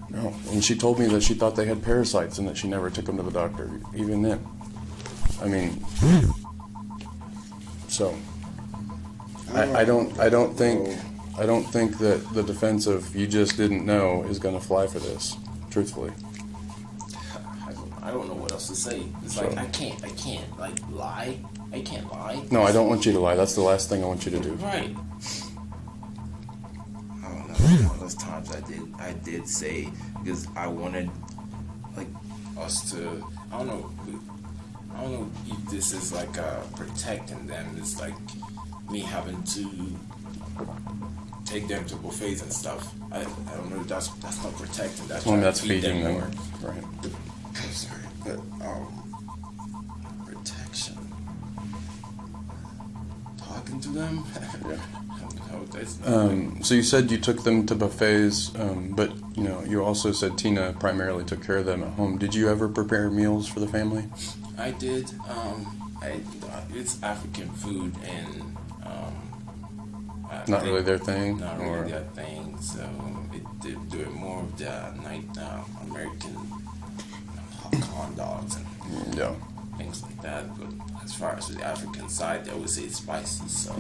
No, and she told me that she thought they had parasites and that she never took them to the doctor, even then. I mean, so I don't think that the defense of you just didn't know is going to fly for this, truthfully. I don't know what else to say. It's like I can't like lie. I can't lie. No, I don't want you to lie. That's the last thing I want you to do. Right. I don't know. All those times I did say, because I wanted like us to. I don't know if this is like protecting them. It's like me having to take them to buffets and stuff. I don't know. That's not protecting. That's feeding them. More. Right. I'm sorry, but protection. Talking to them. Yeah. No, so you said you took them to buffets, but you also said Tina primarily took care of them at home. Did you ever prepare meals for the family? I did. It's African food, and not really their thing. Not really their thing. So it did do it more of the night American corn dogs and things like that. But as far as the African side, they would say it's spicy. So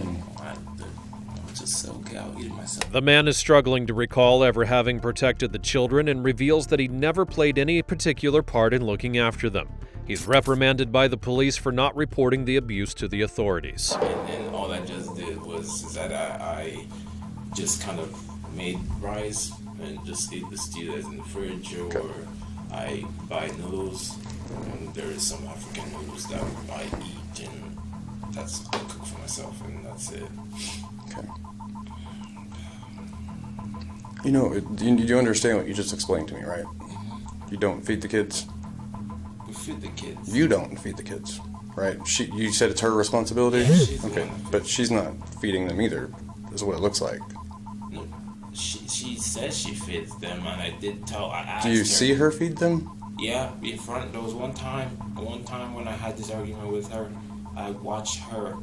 just say, okay, I'll eat it myself. The man is struggling to recall ever having protected the children and reveals that he never played any particular part in looking after them. He's reprimanded by the police for not reporting the abuse to the authorities. And all I just did was that I just kind of made rice and just ate the steelers in the fridge, or I buy noodles, and there is some African noodles that I eat, and I cook for myself, and that's it. Okay. Do you understand what you just explained to me, right? Mm-hmm. You don't feed the kids? We feed the kids. You don't feed the kids, right? You said it's her responsibility? Yeah, she's okay, but she's not feeding them either, is what it looks like. No, she says she feeds them, and I did tell. I asked Do you her. see her feed them? Yeah, in front. There was one time when I had this argument with her, I watched her.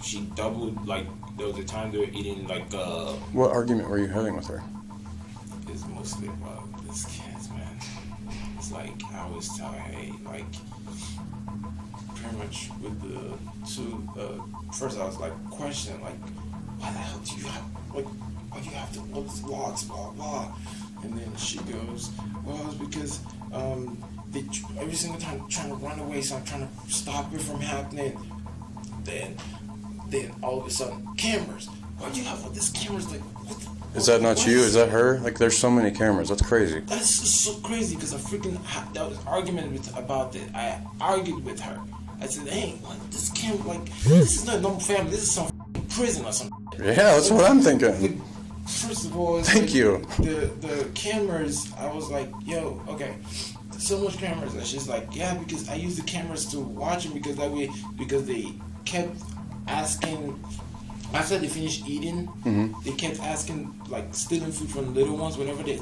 She doubled, like, there was a time they were eating, like, What argument were you having with her? It's mostly about these kids, man. It's like, I always tell her, hey, like, pretty much with the two, first I was, like, questioning, like, why the hell do you have, like, why do you have to, all these logs, blah, blah. And then she goes, well, it's because, they every single time trying to run away, so I'm trying to stop it from happening. Then all of a sudden, cameras. Why do you have all these cameras? Like, what the, Is that not you? Is that her? Like, there's so many cameras. That's crazy. That's just so crazy because I freaking that was argument about it. I argued with her. I said, hey, like, this camera, like, this is not a normal family. This is some prison or something. Yeah, that's what I'm thinking. First of all, it's Thank you. The cameras, I was like, yo, okay, so much cameras. And she's like, yeah, because I use the cameras to watch them because that way, because they kept asking, after they finished eating, they kept asking, like, stealing food from the little ones. Whenever the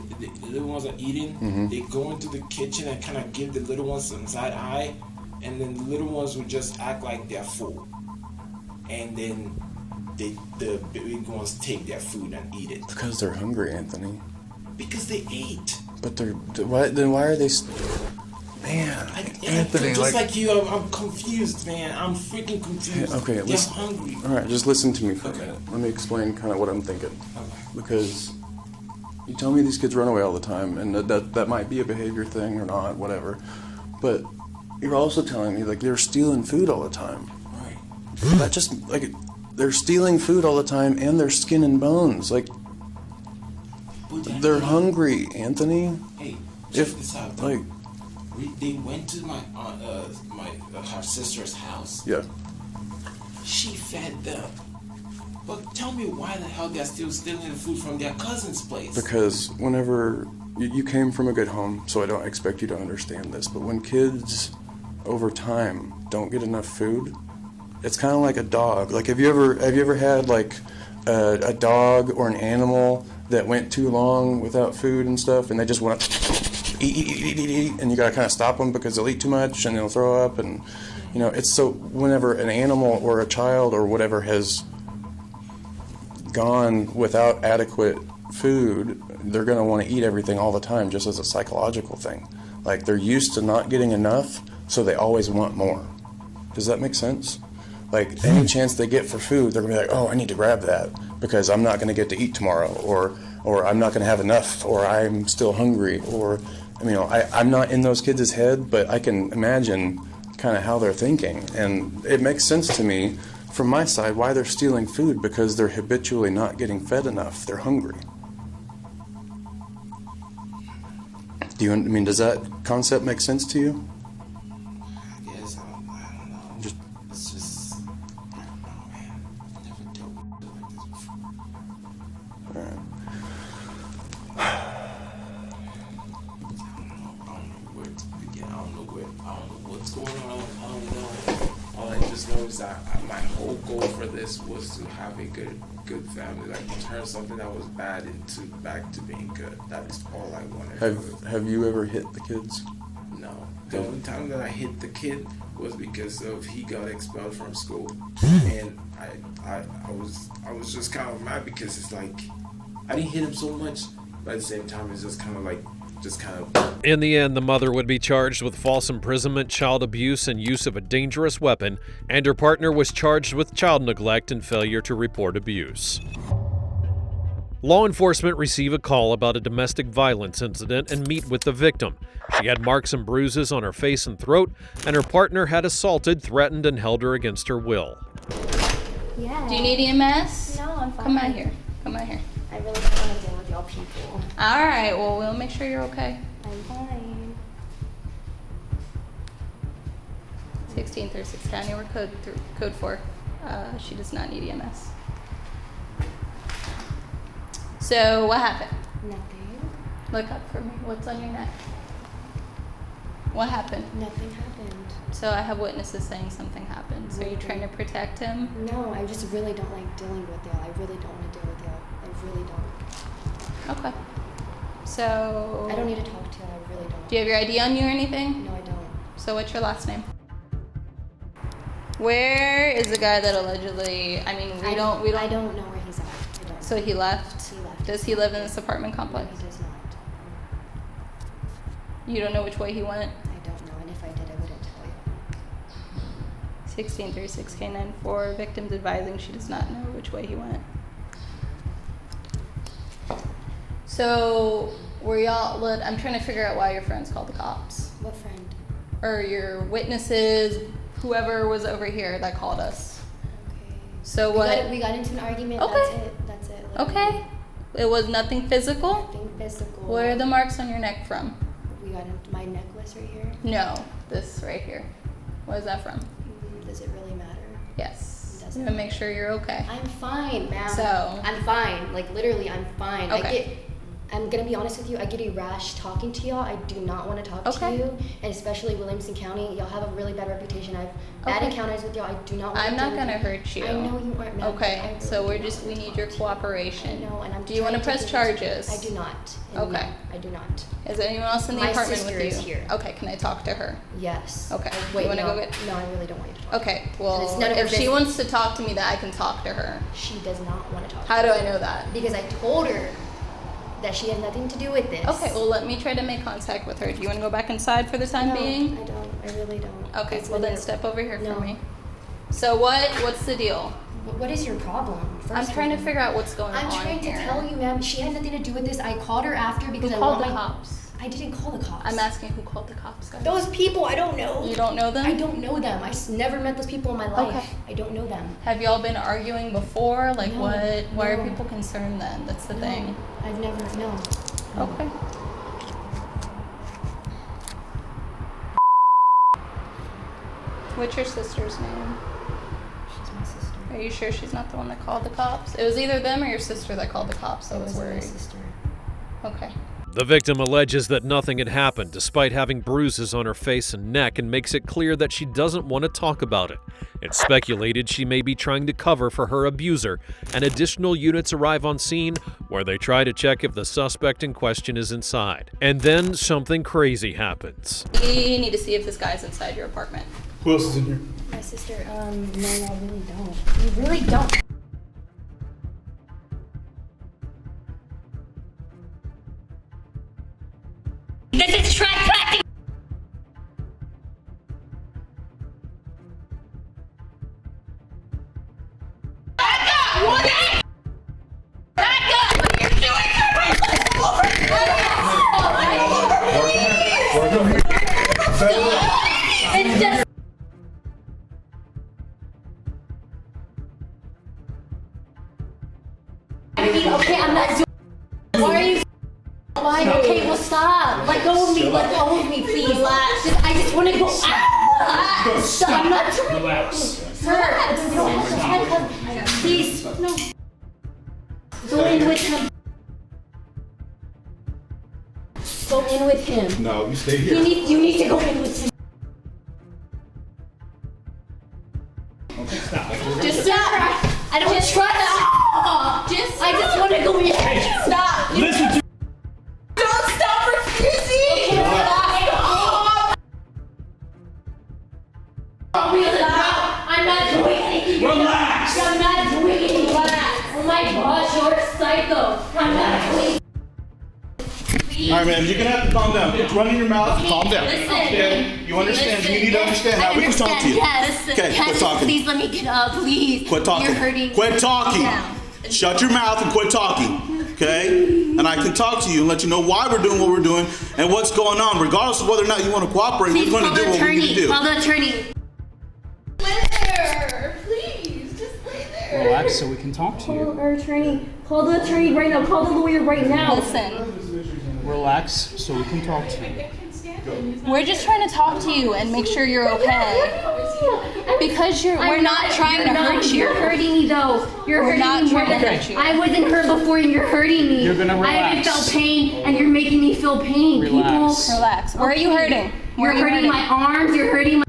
little ones are eating, they go into the kitchen and kind of give the little ones some side eye, and then the little ones would just act like they're full. And then the big ones take their food and eat it. Because they're hungry, Anthony. Because they ate. But why are they... Man, Anthony, just like you, I'm confused, man. I'm freaking confused. Okay, they're listen. Hungry. All right, just listen to me for a minute. Let me explain kind of what I'm thinking. Okay. Because you tell me these kids run away all the time, and that might be a behavior thing or not, whatever. But you're also telling me, like, they're stealing food all the time. Right. That just, like, they're stealing food all the time, and they're skin and bones. Like, they're hungry, Anthony. Hey, check this out. Like, they went to my her sister's house. Yeah. She fed them. But tell me why the hell they're still stealing the food from their cousin's place? Because whenever you came from a good home, so I don't expect you to understand this, but when kids over time don't get enough food, it's kind of like a dog. Like, have you ever had like a dog or an animal that went too long without food and stuff, and they just want to eat, and you gotta kind of stop them because they'll eat too much and they'll throw up, and you know, it's so whenever an animal or a child or whatever has gone without adequate food, they're gonna want to eat everything all the time, just as a psychological thing. Like, they're used to not getting enough, so they always want more. Does that make sense? Like, any chance they get for food, they're gonna be like, oh, I need to grab that because I'm not gonna get to eat tomorrow, or I'm not gonna have enough, or I'm still hungry, or, you know, I'm not in those kids' head, but I can imagine kind of how they're thinking, and it makes sense to me from my side why they're stealing food, because they're habitually not getting fed enough. They're hungry. Does that concept make sense to you? I guess, I don't know. It's just, I don't know, man. I never dealt with it like this before. Alright. I don't know where to begin. I don't know what's going on. I don't know. All I just know is that my whole goal for this was to have a good family, like turn something that was bad back to being good. That is all I wanted. Have you ever hit the kids? No. The only time that I hit the kid was because of he got expelled from school, and I was just kind of mad because it's like I didn't hit him so much, but at the same time it's just kind of like. In the end, the mother would be charged with false imprisonment, child abuse, and use of a dangerous weapon, and her partner was charged with child neglect and failure to report abuse. Law enforcement receive a call about a domestic violence incident and meet with the victim. She had marks and bruises on her face and throat, and her partner had assaulted, threatened, and held her against her will. Yeah. Do you need EMS? No, I'm fine. Come out here. Come out here. I really don't want to deal with y'all people. All right, well, we'll make sure you're okay. I'm fine. 1636 County, we're code 4. She does not need EMS. So, what happened? Nothing. Look up for me. What's on your neck? What happened? Nothing happened. So I have witnesses saying something happened. So are you trying to protect him? No, I just really don't like dealing with y'all. I really don't want to deal with y'all. I really don't. Okay. So... I don't need to talk to y'all. I really don't. Do you have your ID on you or anything? No, I don't. So what's your last name? Where is the guy that allegedly... I mean, we don't... I don't know where he's at. I don't. So he left? He left. Does he live in this apartment complex? No, he does not. You don't know which way he went? I don't know, and if I did, I wouldn't tell you. 1636 K94. Victim's advising she does not know which way he went. So, were y'all... I'm trying to figure out why your friends called the cops. What friend? Or your witnesses, whoever was over here that called us. Okay. So We got into an argument. Okay. That's it. Literally. Okay. It was nothing physical? Nothing physical. Where are the marks on your neck from? We got into my necklace right here. No, this right here. What is that from? Does it really matter? Yes. It to make sure you're okay. I'm fine, ma'am. So I'm fine. Like literally, I'm fine. Okay. I'm gonna be honest with you. I get a rash talking to y'all. I do not want to talk to you, and especially Williamson County. Y'all have a really bad reputation. I've bad encounters with y'all. I do not want to. I'm not gonna hurt you. I know you aren't. Ma'am. Okay, so we need your cooperation. I know, and I'm. Do you want to press charges? I do not. Okay. No, I do not. Is there anyone else in the apartment with you? My sister is here. Okay, can I talk to her? Yes. Okay. Wait, you want to no, go get? No, I really don't want you to talk. Okay. Well, It's none of her if she business. wants to talk to me, that I can talk to her. She does not want to talk. How do I know that? Because I told her that she had nothing to do with this. Okay, well, let me try to make contact with her. Do you want to go back inside for the time being? I don't. I really don't. Okay, It's well then literally- step over here for me. So what's the deal? What is your problem? I'm trying to figure out what's going on I'm trying to here. tell you, ma'am. She had nothing to do with this. I called her after because Who I called want the my cops? I didn't call the cops. I'm asking who called the cops, guys. Those people, I don't know. You don't know them? I don't know them. Never met those people in my life. Okay. I don't know them. Have y'all been arguing before? Like No, why are no. people concerned then? That's the thing. I've never, no. Okay. What's your sister's name? She's my sister. Are you sure she's not the one that called the cops? It was either them or your sister that called the cops. I was My worried. sister. Okay. The victim alleges that nothing had happened despite having bruises on her face and neck and makes it clear that she doesn't want to talk about it. It's speculated she may be trying to cover for her abuser, and additional units arrive on scene where they try to check if the suspect in question is inside. And then something crazy happens. You need to see if this guy's inside your apartment. Who else is in here? My sister, no, I really don't. You really don't. This is tracking. Back up! What? Back up! What are you doing? It's just. Okay, I'm not doing. Why are you? Why? Okay, well stop. Let go of me. Let go of me, please. I just want to go. Stop. I'm not doing. Relax. Sir, you don't have to handcuff. Please, no. Go in with him. Go in with him. No, you stay here. You need to go in with him. Okay, stop. Just stop. I don't trust. I just want to go in. Stop. Listen to. Don't stop refusing! I'm not doing anything. Relax. I'm not doing anything. Oh my gosh, you're a psycho. I'm not doing. All right, man, you're gonna have to calm down. Quit running your mouth and calm down. Listen. Okay? You understand? You need to understand how we can talk to you. Yes. Okay, quit talking. Please let me get up, please. Quit talking. You're hurting. Quit talking. Calm down. Shut your mouth and quit talking. Okay? And I can talk to you and let you know why we're doing what we're doing and what's going on. Regardless of whether or not you want to cooperate, Please we're going to do what we need to do. Call the attorney. Lay there, please, just lay there. Relax so we can talk to you. Call our attorney. Call the attorney right now. Call the lawyer right now. Listen, Relax so we can talk to you. we're just trying to talk to you and make sure you're okay. Because we're not trying to hurt you. You're hurting me though. You're We're hurting not me more trying to than hurt you. I wasn't hurt before, and you're hurting me. You're gonna I haven't relax. felt pain, and you're making me feel pain. Relax. People. Relax. Where are you hurting? Where You're are you hurting my arms. You're hurting my.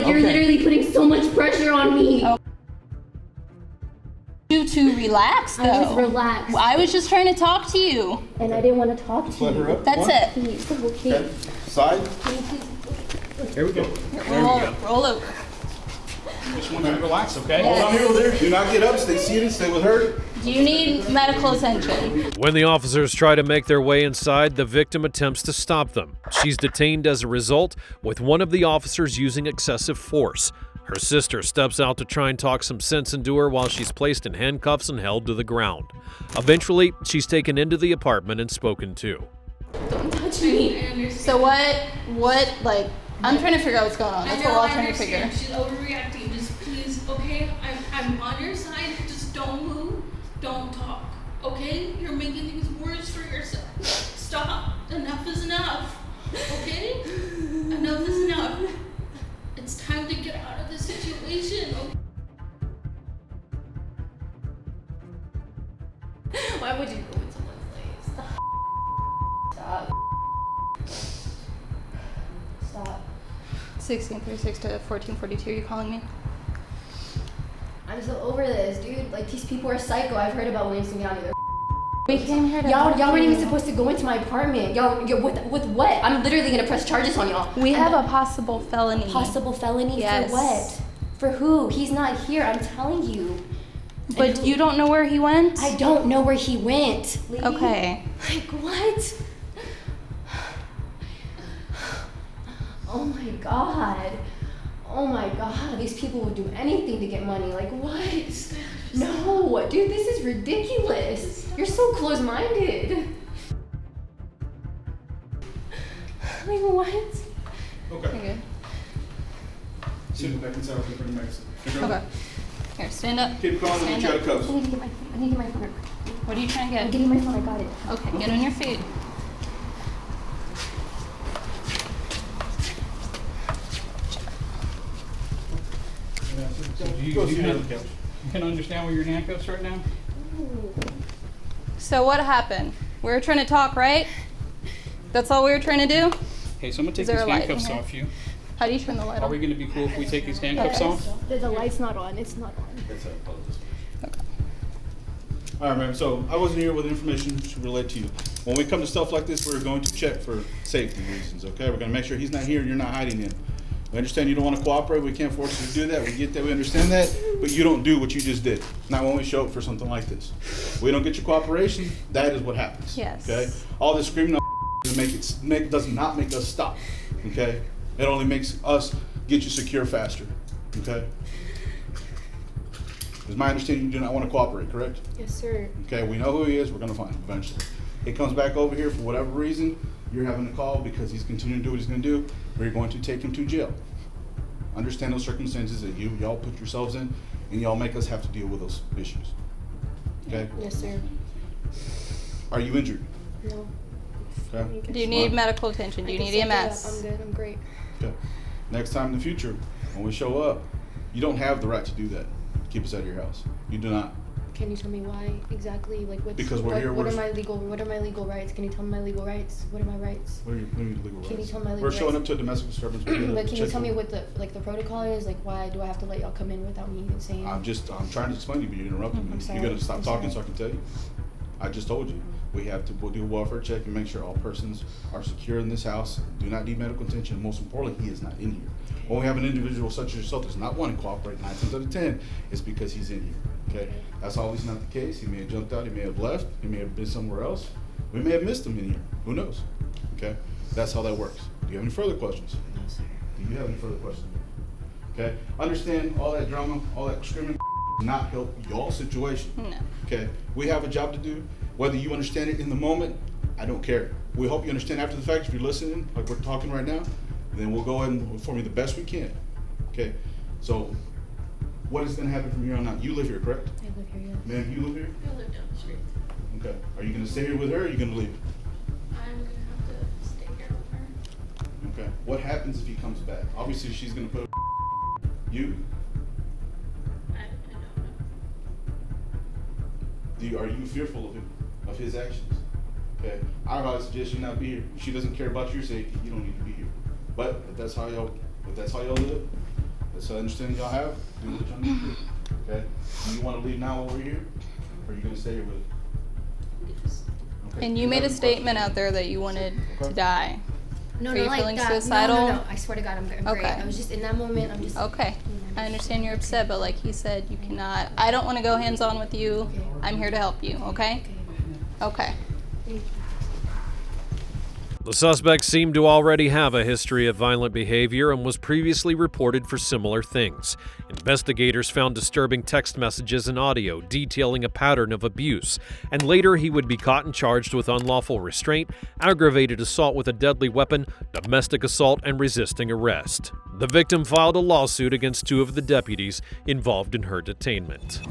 You're Okay. literally putting so much pressure on me. Oh. You to relax though. I was relaxed, I was just trying to talk to you. and I didn't want to talk to Let you. her up. That's it. Please, okay. Okay. Side. Here we go. Roll over. Just want to relax, okay? Hold on here with her. Do not get up. Stay seated. Stay with her. Do you need medical attention? When the officers try to make their way inside, the victim attempts to stop them. She's detained as a result, with one of the officers using excessive force. Her sister steps out to try and talk some sense into her while she's placed in handcuffs and held to the ground. Eventually, she's taken into the apartment and spoken to. Don't touch me. So like, I'm trying to figure out what's going on. That's what we're all trying to figure. She's overreacting. Just please, okay? I'm on your side. Just don't move. Don't talk. Okay? You're making things worse for yourself. Stop. Enough is enough. Okay? Enough is enough. It's time to get out of this situation. Okay? 1636 to 1442, you calling me? I'm so over this, dude. Like, these people are psycho. I've heard about Williamson County. They're We came here to y'all weren't even supposed to go into my apartment. Y'all with what? I'm literally gonna press charges on y'all. We have a possible felony. Possible felony Yes. for what? For who? He's not here, I'm telling you. But you don't know where he went? I don't know where he went. Lee. Okay. Like, what? Oh my god. Oh my god. These people would do anything to get money. Like, what? No, dude, this is ridiculous. You're so close-minded. Like, what? Okay. You're good. Sit back inside with the Mexican. Okay. Here, stand up. Keep calm and get you out of cuffs. I need to get my phone. I need to get my phone. What are you trying to get? I'm getting my phone. I got it. Okay, get on your feet. So you can understand where you're in handcuffs right now? So what happened? We were trying to talk, right? That's all we were trying to do? Okay, so I'm gonna take Is there these a light in handcuffs here? off you. How do you turn the light Are on? we gonna be cool if we take these handcuffs off? The light's not on. It's not on. All right, ma'am. So I wasn't here with information to relate to you. When we come to stuff like this, we're going to check for safety reasons, okay? We're gonna make sure he's not here and you're not hiding him. We understand you don't want to cooperate. We can't force you to do that. We get that. We understand that. But you don't do what you just did. Not when we show up for something like this. We don't get your cooperation. That is what happens. Yes. Okay. All this screaming does not make us stop. Okay. It only makes us get you secure faster. Okay. It's my understanding you do not want to cooperate, correct? Yes, sir. Okay. We know who he is. We're gonna find him eventually. He comes back over here for whatever reason. You're having to call because he's continuing to do what he's going to do. We're going to take him to jail. Understand those circumstances that y'all put yourselves in, and y'all make us have to deal with those issues. Okay? Yes, sir. Are you injured? No. Okay. Do you need medical attention? Do you need EMS? I'm good. I'm great. Okay. Next time in the future, when we show up, you don't have the right to do that. Keep us out of your house. You do not. Can you tell me why exactly? Like, Because we're here. What are my legal rights? Can you tell me my legal rights? What are my rights? What are your legal rights? Can you tell me my legal We're rights? showing up to a domestic disturbance. But can you tell me what the protocol is? Like, why do I have to let y'all come in without me even saying? I'm trying to explain to you, but you're interrupting me. I'm sorry. You gotta stop I'm talking sorry. so I can tell you. I just told you. We'll do a welfare check and make sure all persons are secure in this house, do not need medical attention, and most importantly, he is not in here. When we have an individual such as yourself that's not wanting to cooperate, 9 times out of 10, it's because he's in here, okay? That's always not the case. He may have jumped out, he may have left, he may have been somewhere else. We may have missed him in here, who knows, okay? That's how that works. Do you have any further questions? No, sir. Do you have any further questions? Okay, understand all that drama, all that screaming does not help y'all's situation. No. Okay, we have a job to do. Whether you understand it in the moment, I don't care. We hope you understand after the fact. If you're listening, like we're talking right now, then we'll go ahead and inform you the best we can. Okay, so what is going to happen from here on out? You live here, correct? I live here, yes. Ma'am, you live here? I live down the street. Okay. Are you going to stay here with her, or are you going to leave? I'm gonna have to stay here with her. Okay. What happens if he comes back? Obviously, she's going to put you. I don't know. Are you fearful of him, of his actions? Okay. I would suggest you not be here. If she doesn't care about your safety, you don't need to be here. But if that's how y'all live, that's the understanding y'all have, do what y'all need to do. Okay. Do you want to leave now while we're here, or are you gonna stay here with us? Okay. And you made a statement out there that you wanted to die. No, Are no, you like feeling that. suicidal? No. I swear to God, I'm great. Okay. I was just in that moment. I'm just. Okay. I understand you're upset, but like he said, you cannot. I don't want to go hands-on with you. Okay. I'm here to help you, okay? Okay. The suspect seemed to already have a history of violent behavior and was previously reported for similar things. Investigators found disturbing text messages and audio detailing a pattern of abuse, and later he would be caught and charged with unlawful restraint, aggravated assault with a deadly weapon, domestic assault, and resisting arrest. The victim filed a lawsuit against 2 of the deputies involved in her detainment.